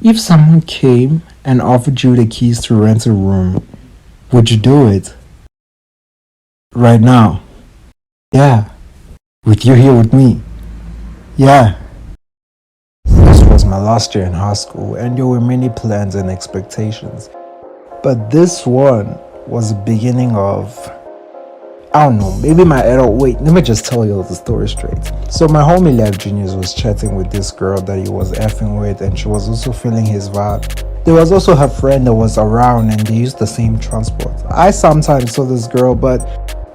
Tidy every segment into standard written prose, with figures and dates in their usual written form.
If someone came and offered you the keys to rent a room, would you do it? Right now? Yeah. With you here with me? Yeah. This was my last year in high school, and there were many plans and expectations. But this one was the beginning of, I don't know, maybe my adult. Wait, let me just tell you the story straight. So, my homie Lev Juniors was chatting with this girl that he was effing with, and she was also feeling his vibe. There was also her friend that was around, and they used the same transport. I sometimes saw this girl, but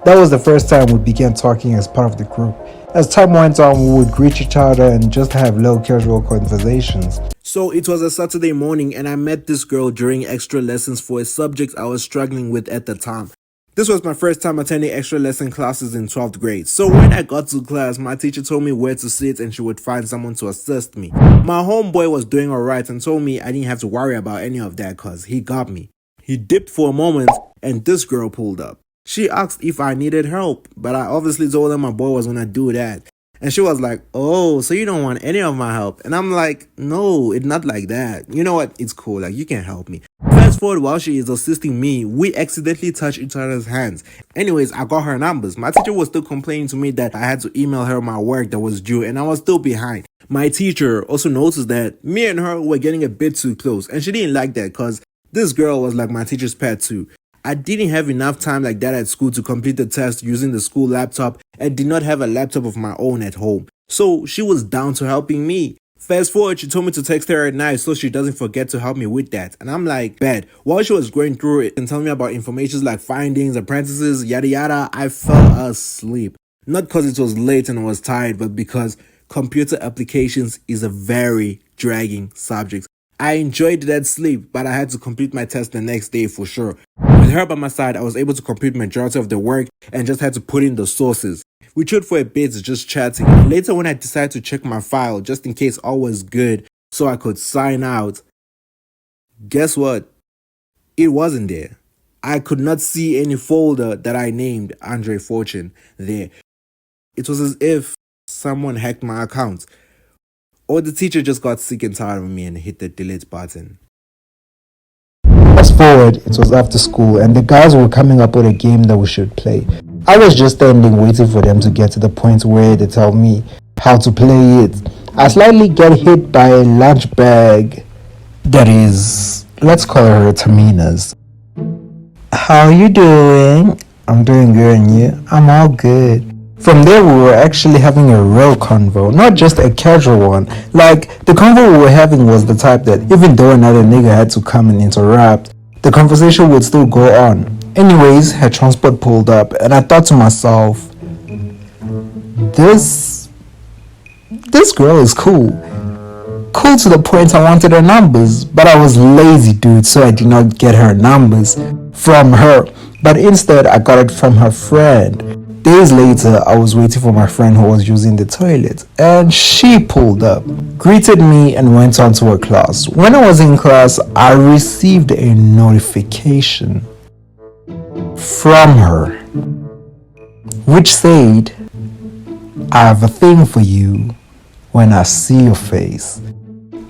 that was the first time we began talking as part of the group. As time went on, we would greet each other and just have low casual conversations. So it was a Saturday morning and I met this girl during extra lessons for a subject I was struggling with at the time. This was my first time attending extra lesson classes in 12th grade. So when I got to class, my teacher told me where to sit and she would find someone to assist me. My homeboy was doing alright and told me I didn't have to worry about any of that cause he got me. He dipped for a moment and this girl pulled up. She asked if I needed help, but I obviously told her my boy was gonna do that. And she was like, oh, so you don't want any of my help? And I'm like, no, it's not like that. You know what? It's cool. Like, you can help me. Fast forward, while she is assisting me, we accidentally touch each other's hands. Anyways, I got her numbers. My teacher was still complaining to me that I had to email her my work that was due and I was still behind. My teacher also noticed that me and her were getting a bit too close and she didn't like that because this girl was like my teacher's pet too. I didn't have enough time like that at school to complete the test using the school laptop and did not have a laptop of my own at home. So she was down to helping me. Fast forward, she told me to text her at night so she doesn't forget to help me with that. And I'm like, bad. While she was going through it and telling me about information like findings, apprentices, yada yada, I fell asleep. Not because it was late and I was tired, but because computer applications is a very dragging subject. I enjoyed that sleep, but I had to complete my test the next day for sure. With her by my side, I was able to complete majority of the work and just had to put in the sources. We chilled for a bit just chatting. Later when I decided to check my file just in case all was good so I could sign out, guess what? It wasn't there. I could not see any folder that I named Andre Fortune there. It was as if someone hacked my account. Or the teacher just got sick and tired of me and hit the delete button. Fast forward, it was after school, and the guys were coming up with a game that we should play. I was just standing waiting for them to get to the point where they tell me how to play it. I slightly get hit by a lunch bag that is, let's call her Tamina's. How are you doing? I'm doing good, and you? I'm all good. From there, we were actually having a real convo, not just a casual one. Like, the convo we were having was the type that even though another nigga had to come and interrupt, the conversation would still go on. Anyways, her transport pulled up, and I thought to myself, this girl is cool. Cool to the point I wanted her numbers, but I was lazy, dude, so I did not get her numbers from her, but instead I got it from her friend. Days later, I was waiting for my friend who was using the toilet, and she pulled up, greeted me, and went on to her class. When I was in class, I received a notification from her, which said, I have a thing for you when I see your face.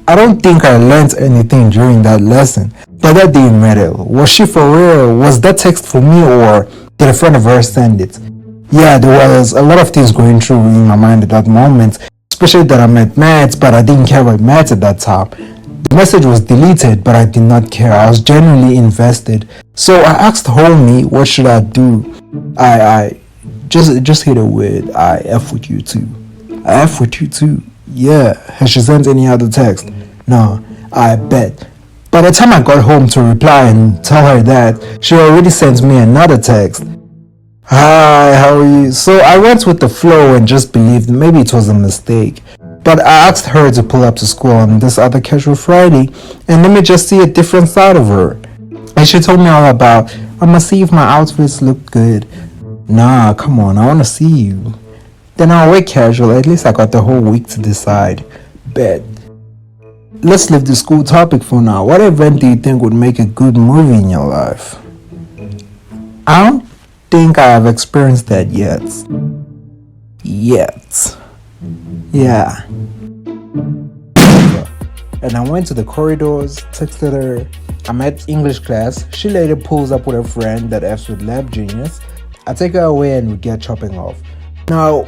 I don't think I learned anything during that lesson, but that didn't matter. Was she for real? Was that text for me, or did a friend of hers send it? Yeah, there was a lot of things going through in my mind at that moment, especially that I met Matt, but I didn't care about Matt at that time. The message was deleted, but I did not care. I was genuinely invested. So I asked homie, what should I do? I just hit it with, I F with you too. I F with you too. Yeah, has she sent any other text? No, I bet. By the time I got home to reply and tell her that, she already sent me another text. Hi, how are you? So I went with the flow and just believed maybe it was a mistake. But I asked her to pull up to school on this other casual Friday and let me just see a different side of her. And she told me all about, I'ma see if my outfits look good. Nah, come on, I wanna see you. Then I'll wear casual, at least I got the whole week to decide. Bet. Let's leave the school topic for now. What event do you think would make a good movie in your life? I don't think I have experienced that yet. Yeah. And I went to the corridors, texted her. I'm at English class. She later pulls up with her friend that F's with Lab Genius. I take her away and we get chopping off. Now,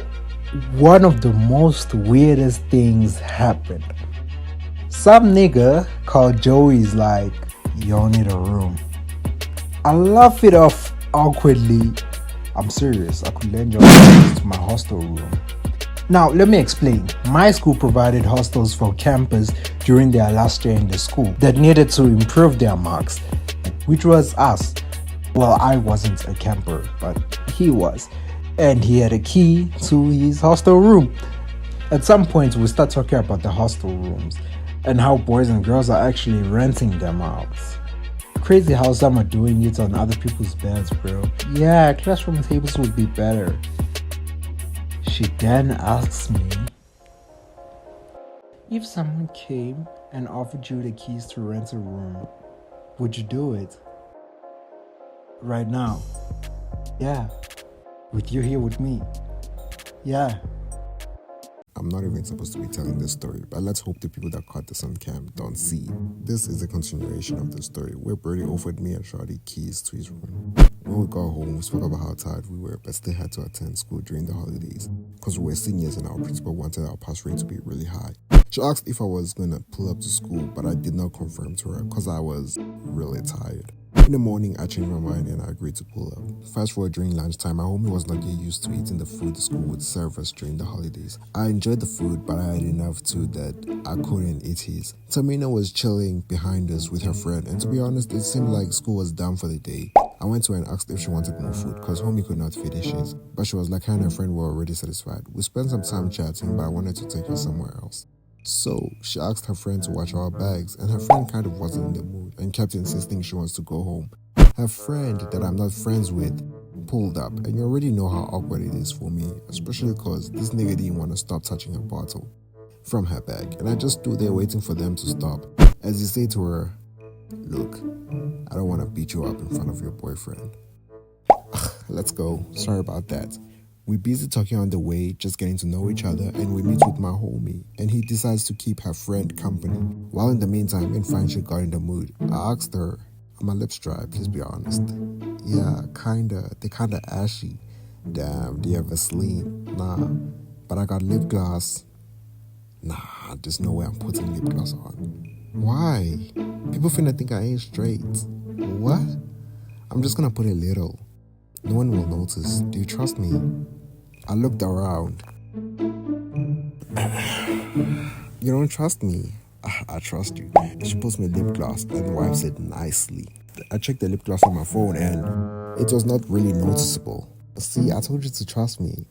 one of the most weirdest things happened. Some nigga called Joey's like, y'all need a room. I laugh it off awkwardly. I'm serious, I could lend your access to my hostel room. Now, let me explain. My school provided hostels for campers during their last year in the school that needed to improve their marks, which was us. Well, I wasn't a camper, but he was. And he had a key to his hostel room. At some point, we start talking about the hostel rooms and how boys and girls are actually renting them out. Crazy how some are doing it on other people's beds, bro. Yeah, classroom tables would be better. She then asks me, if someone came and offered you the keys to rent a room, would you do it? Right now? Yeah. With you here with me? Yeah. I'm not even supposed to be telling this story, but let's hope the people that caught this on cam don't see. This is a continuation of the story where Birdie offered me and Shawty keys to his room. When we got home, we spoke about how tired we were, but still had to attend school during the holidays because we were seniors and our principal wanted our pass rate to be really high. She asked if I was going to pull up to school, but I did not confirm to her because I was really tired. In the morning, I changed my mind and I agreed to pull up. Fast forward during lunchtime, my homie was not yet used to eating the food the school would serve us during the holidays. I enjoyed the food, but I had enough too that I couldn't eat his. Tamina was chilling behind us with her friend, and to be honest, it seemed like school was done for the day. I went to her and asked if she wanted more food because homie could not finish his, but she was like her and her friend were already satisfied. We spent some time chatting, but I wanted to take her somewhere else. So she asked her friend to watch our bags, and her friend kind of wasn't in the mood and kept insisting she wants to go home. Her friend that I'm not friends with pulled up, and you already know how awkward it is for me, especially because this nigga didn't want to stop touching a bottle from her bag, and I just stood there waiting for them to stop. As he said to her, look, I don't want to beat you up in front of your boyfriend. Let's go, sorry about that. We're busy talking on the way, just getting to know each other, and we meet with my homie, and he decides to keep her friend company. While in the meantime, me and Franchi got in the mood. I asked her, are my lips dry, please be honest? Yeah, kinda. They're kinda ashy. Damn, do you have Vaseline? Nah. But I got lip gloss. Nah, there's no way I'm putting lip gloss on. Why? People finna think I ain't straight. What? I'm just gonna put a little. No one will notice. Do you trust me? I looked around. You don't trust me? I trust you. She puts me lip gloss and wipes it nicely. I checked the lip gloss on my phone and it was not really noticeable. See, I told you to trust me.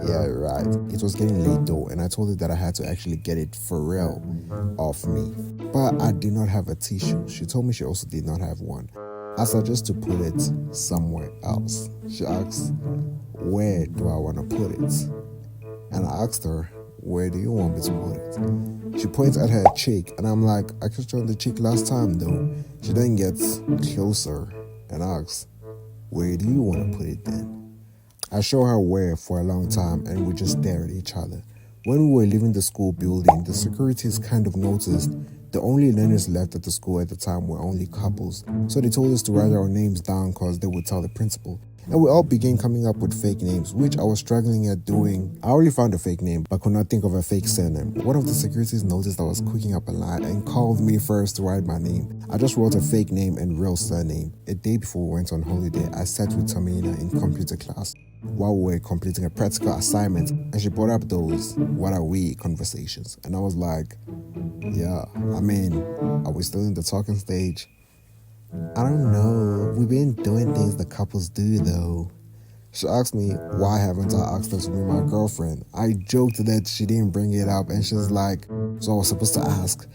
Yeah, right. It was getting late though, and I told her that I had to actually get it for real off me. But I did not have a tissue. She told me she also did not have one. I suggest to put it somewhere else. She asks, where do I want to put it? And I asked her, where do you want me to put it? She points at her cheek, and I'm like, I kissed her on the cheek last time though. She then gets closer and asks, where do you want to put it then? I show her where for a long time, and we just stare at each other. When we were leaving the school building, the securities kind of noticed the only learners left at the school at the time were only couples. So they told us to write our names down because they would tell the principal. And we all began coming up with fake names, which I was struggling at doing. I already found a fake name, but could not think of a fake surname. One of the securities noticed I was cooking up a lie and called me first to write my name. I just wrote a fake name and real surname. A day before we went on holiday, I sat with Tamina in computer class while we were completing a practical assignment, and she brought up those "what are we" conversations, and I was like, yeah, I mean, are we still in the talking stage? I don't know, we've been doing things the couples do though. She asked me, why haven't I asked her to be my girlfriend? I joked that she didn't bring it up, and she was like, so I was supposed to ask.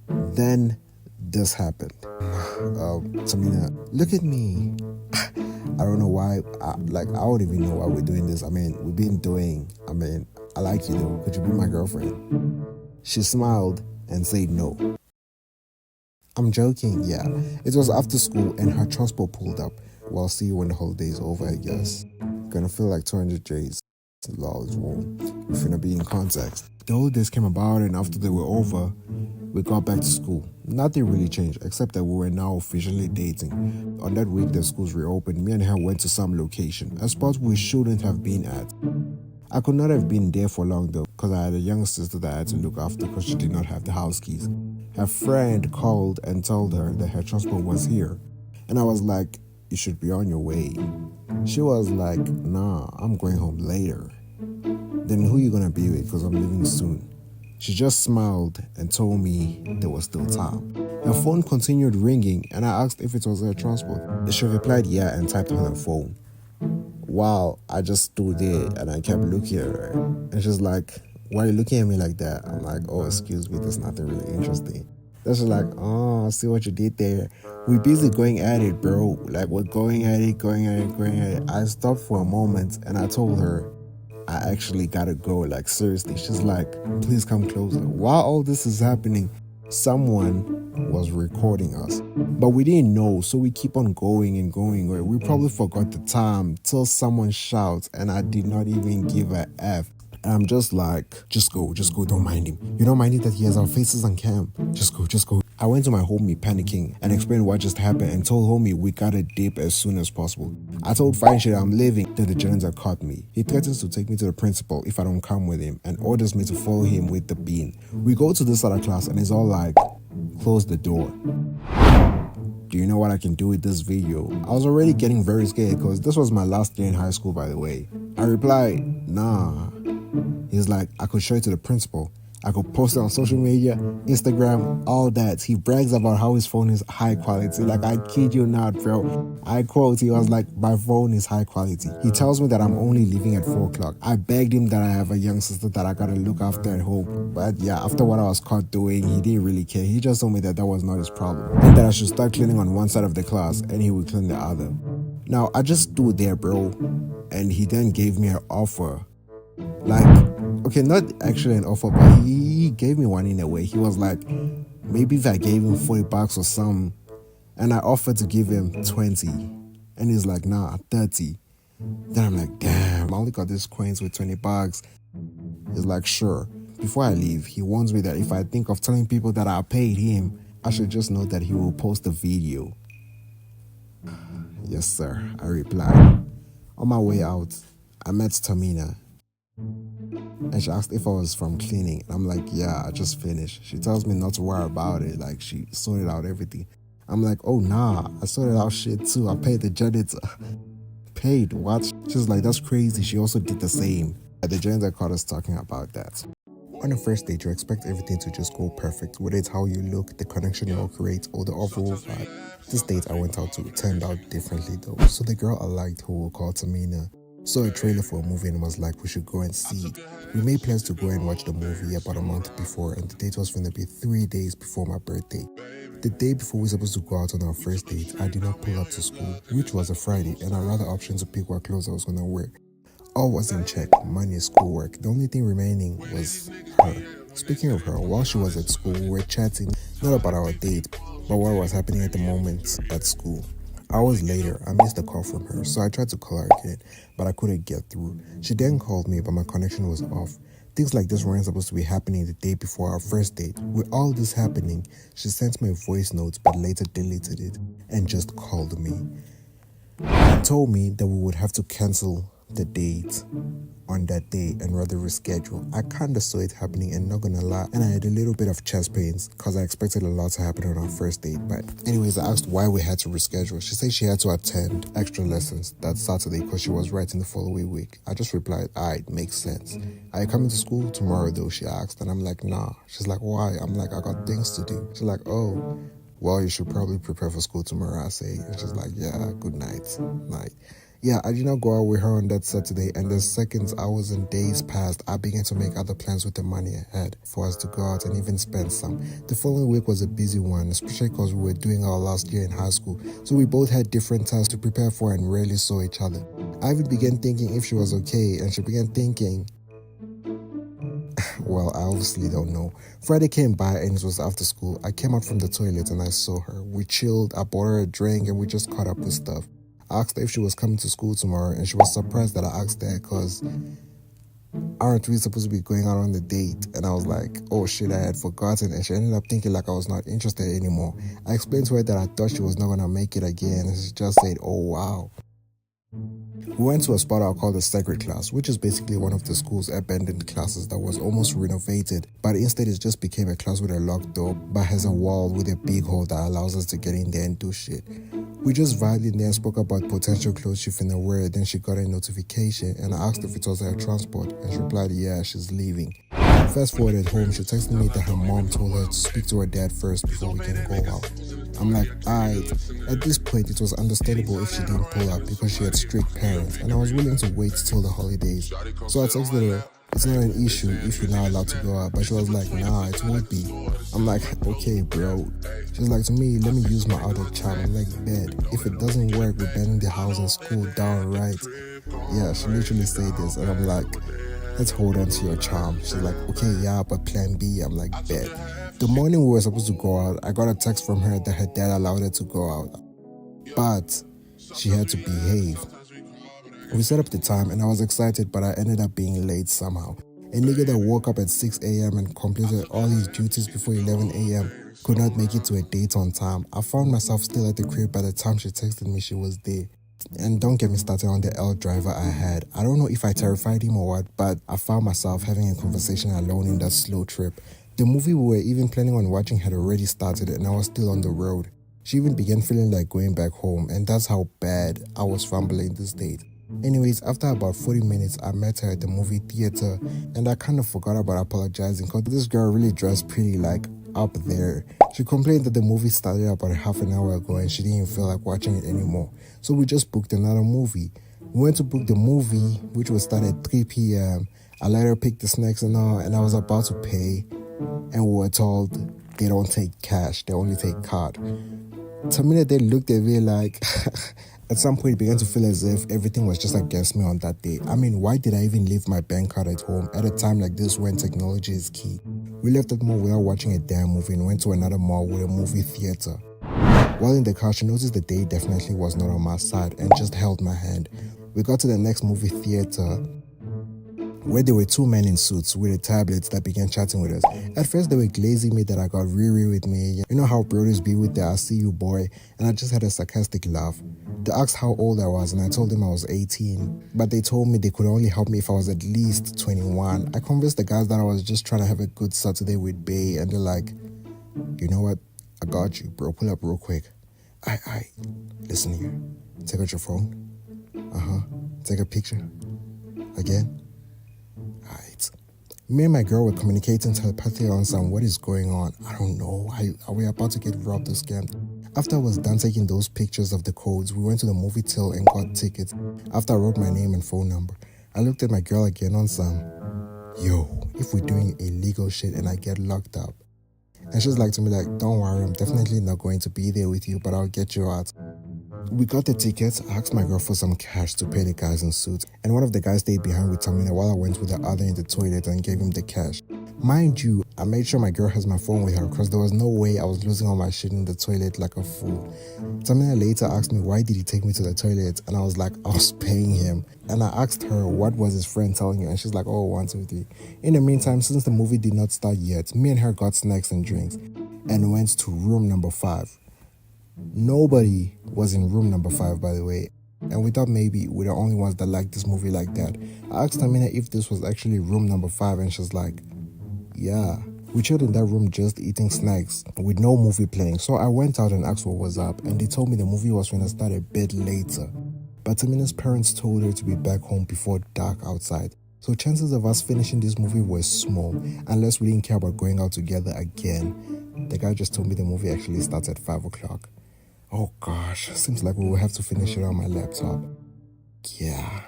Then this happened. Tamina, look at me. I don't know why, I don't even know why we're doing this. I mean, I like you though. Could you be my girlfriend? She smiled and said no. I'm joking, yeah. It was after school and her transport pulled up. Well, I'll see you when the holiday's over, I guess. Gonna feel like 200 J's. Laws won't. We finna be in context. The holidays came about, and after they were over, we got back to school. Nothing really changed except that we were now officially dating. On that week the schools reopened, me and her went to some location, a spot we shouldn't have been at. I could not have been there for long though, because I had a young sister that I had to look after because she did not have the house keys. Her friend called and told her that her transport was here, and I was like, you should be on your way. She was like, nah, I'm going home later. Then who you gonna be with, because I'm leaving soon? She just smiled and told me there was still time. Her phone continued ringing and I asked if it was her transport. She replied yeah and typed on her phone. Wow, I just stood there and I kept looking at her. And she's like, why are you looking at me like that? I'm like, oh, excuse me, there's nothing really interesting. Then she's like, oh, I see what you did there. We're busy going at it, bro. Like, we're going at it. I stopped for a moment and I told her, I actually gotta go, like seriously. She's like, please come closer. While all this is happening, someone was recording us, but we didn't know, so we keep on going and going. We probably forgot the time till someone shouts, and I did not even give a F. And I'm just like, just go, don't mind him. You don't mind it that he has our faces on cam. Just go. I went to my homie panicking and explained what just happened and told homie we gotta dip as soon as possible. I told fine shit I'm leaving, then the janitor caught me. He threatens to take me to the principal if I don't come with him and orders me to follow him with the bean. We go to this other class and it's all like, close the door. Do you know what I can do with this video? I was already getting very scared because this was my last year in high school, by the way. I replied, nah. He's like, I could show it to the principal. I could post it on social media, Instagram, all that. He brags about how his phone is high quality. Like, I kid you not, bro. I quote, he was like, my phone is high quality. He tells me that I'm only leaving at 4 o'clock. I begged him that I have a young sister that I gotta look after at home. But yeah, after what I was caught doing, he didn't really care. He just told me that that was not his problem. And that I should start cleaning on one side of the class and he would clean the other. Now, I just stood there, bro. And he then gave me an offer. Like, okay, not actually an offer, but he gave me one in a way. He was like, maybe if I gave him $40 or something, and I offered to give him 20, and he's like, nah, 30. Then I'm like, damn, I only got these coins with $20. He's like, sure. Before I leave, he warns me that if I think of telling people that I paid him, I should just know that he will post the video. Yes, sir, I replied. On my way out, I met Tamina. And she asked if I was from cleaning. And I'm like, yeah, I just finished. She tells me not to worry about it. Like, she sorted out everything. I'm like, oh, nah, I sorted out shit too. I paid the janitor. Paid? What? She's like, that's crazy. She also did the same. The janitor caught us talking about that. On the first date, you expect everything to just go perfect, whether it's how you look, the connection you all create, or the overall vibe. This date I went out to turned out differently though. So the girl I liked, who we'll call Tamina, saw a trailer for a movie and was like, we should go and see. We made plans to go and watch the movie about a month before, and the date was going to be 3 days before my birthday. The day before we were supposed to go out on our first date, I did not pull up to school, which was a Friday, and I had other options to pick what clothes I was going to wear. All was in check, money, schoolwork. The only thing remaining was her. Speaking of her, while she was at school, we were chatting, not about our date, but what was happening at the moment at school. Hours later, I missed a call from her, so I tried to call her again, but I couldn't get through. She then called me, but my connection was off. Things like this weren't supposed to be happening the day before our first date. With all this happening, she sent me a voice note, but later deleted it and just called me. She told me that we would have to cancel the date on that day and rather reschedule. I kinda saw it happening and not gonna lie, and I had a little bit of chest pains because I expected a lot to happen on our first date. But anyways, I asked why we had to reschedule. She said she had to attend extra lessons that Saturday because she was writing the following week. I just replied, alright, makes sense. Are you coming to school tomorrow though? She asked, and I'm like, nah. She's like, why? I'm like, I got things to do. She's like, oh, well, you should probably prepare for school tomorrow, I say. And she's like, yeah, good night. Yeah, I did not go out with her on that Saturday, and the seconds, hours, and days passed, I began to make other plans with the money I had for us to go out and even spend some. The following week was a busy one, especially because we were doing our last year in high school, so we both had different tasks to prepare for and rarely saw each other. I even began thinking if she was okay, and she began thinking, well, I obviously don't know. Friday came by and it was after school. I came out from the toilet and I saw her. We chilled, I bought her a drink, and we just caught up with stuff. I asked her if she was coming to school tomorrow, and she was surprised that I asked that because aren't we supposed to be going out on the date? And I was like, oh shit, I had forgotten. And she ended up thinking like I was not interested anymore. I explained to her that I thought she was not gonna make it again, and she just said, oh wow. We went to a spot I called the Sacred Class, which is basically one of the school's abandoned classes that was almost renovated, but instead it just became a class with a locked door, but has a wall with a big hole that allows us to get in there and do shit. We just vibed in there and spoke about potential clothes she finna wear. Then she got a notification and I asked if it was her transport, and she replied, yeah, she's leaving. Fast forward at home, she texted me that her mom told her to speak to her dad first before we can go out. I'm like, alright. At this point, it was understandable if she didn't pull up because she had strict parents, and I was willing to wait till the holidays. So I texted her, it's not an issue if you're not allowed to go out, but she was like, nah, it won't be. I'm like, okay, bro. She's like, to me, let me use my other charm. I'm like, bed. If it doesn't work, we're burning the house and school down, right? Yeah, she literally said this, and I'm like, let's hold on to your charm. She's like, okay, yeah, but plan B. I'm like, bet. The morning we were supposed to go out, I got a text from her that her dad allowed her to go out, but she had to behave. We set up the time and I was excited, but I ended up being late somehow. A nigga that woke up at 6 a.m. and completed all his duties before 11 a.m. could not make it to a date on time. I found myself still at the crib by the time she texted me she was there. And don't get me started on the L driver I had. I don't know if I terrified him or what, but I found myself having a conversation alone in that slow trip. The movie we were even planning on watching had already started and I was still on the road. She even began feeling like going back home, and that's how bad I was fumbling this date. Anyways, after about 40 minutes, I met her at the movie theater, and I kind of forgot about apologizing because this girl really dressed pretty like up there. She complained that the movie started about half an hour ago and she didn't feel like watching it anymore. So we just booked another movie. We went to book the movie, which would start at 3 p.m. I let her pick the snacks and all, and I was about to pay, and we were told they don't take cash, they only take card. Tamina then looked at me like, at some point it began to feel as if everything was just against me on that day. I mean, why did I even leave my bank card at home at a time like this when technology is key? We left that mall without watching a damn movie and went to another mall with a movie theater. While in the car, she noticed the day definitely was not on my side and just held my hand. We got to the next movie theater where there were two men in suits with the tablets that began chatting with us. At first, they were glazing me that I got real with me. You know how brothers be with the I see you boy, and I just had a sarcastic laugh. They asked how old I was, and I told them I was 18, but they told me they could only help me if I was at least 21. I convinced the guys that I was just trying to have a good Saturday with Bay, and they're like, you know what? I got you, bro. Pull up real quick. Aight. Listen here. Take out your phone. Take a picture. Again. Aight. Me and my girl were communicating telepathically on some what is going on. I don't know. Are we about to get robbed or scammed? After I was done taking those pictures of the codes, we went to the movie till and got tickets. After I wrote my name and phone number, I looked at my girl again on some, yo, if we're doing illegal shit and I get locked up. And she's like to me like, don't worry, I'm definitely not going to be there with you, but I'll get you out. We got the tickets. I asked my girl for some cash to pay the guys in suits, and one of the guys stayed behind with Tamina while I went with the other in the toilet and gave him the cash. Mind you, I made sure my girl has my phone with her because there was no way I was losing all my shit in the toilet like a fool. Tamina later asked me why did he take me to the toilet, and I was like, I was paying him. And I asked her what was his friend telling you, and she's like, oh, 1, 2, 3. In the meantime, since the movie did not start yet, me and her got snacks and drinks and went to room number 5. Nobody was in room number 5, by the way, and we thought maybe we're the only ones that liked this movie like that. I asked Tamina if this was actually room number 5, and she's like, yeah. We chilled in that room just eating snacks with no movie playing, so I went out and asked what was up, and they told me the movie was going to start a bit later. But Tamina's parents told her to be back home before dark outside, so chances of us finishing this movie were small, unless we didn't care about going out together again. The guy just told me the movie actually starts at 5 o'clock. Oh gosh, seems like we will have to finish it on my laptop. Yeah.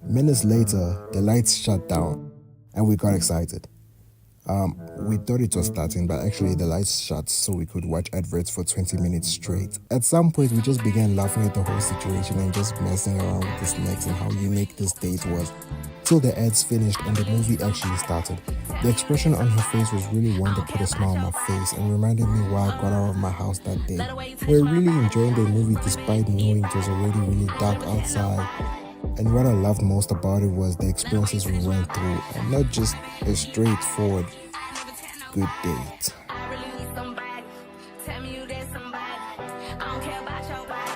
Minutes later, the lights shut down and we got excited. We thought it was starting, but actually the lights shut so we could watch adverts for 20 minutes straight. At some point, we just began laughing at the whole situation and just messing around with the snacks and how unique this date was. Till the ads finished and the movie actually started. The expression on her face was really one that put a smile on my face and reminded me why I got out of my house that day. We were really enjoying the movie despite knowing it was already really dark outside. And what I loved most about it was the experiences we went through, and not just a straightforward good date. I really need somebody. Tell me you there's somebody. I don't care about your body.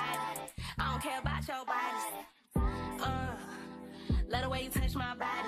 I don't care about your body. Let the way you touch my body.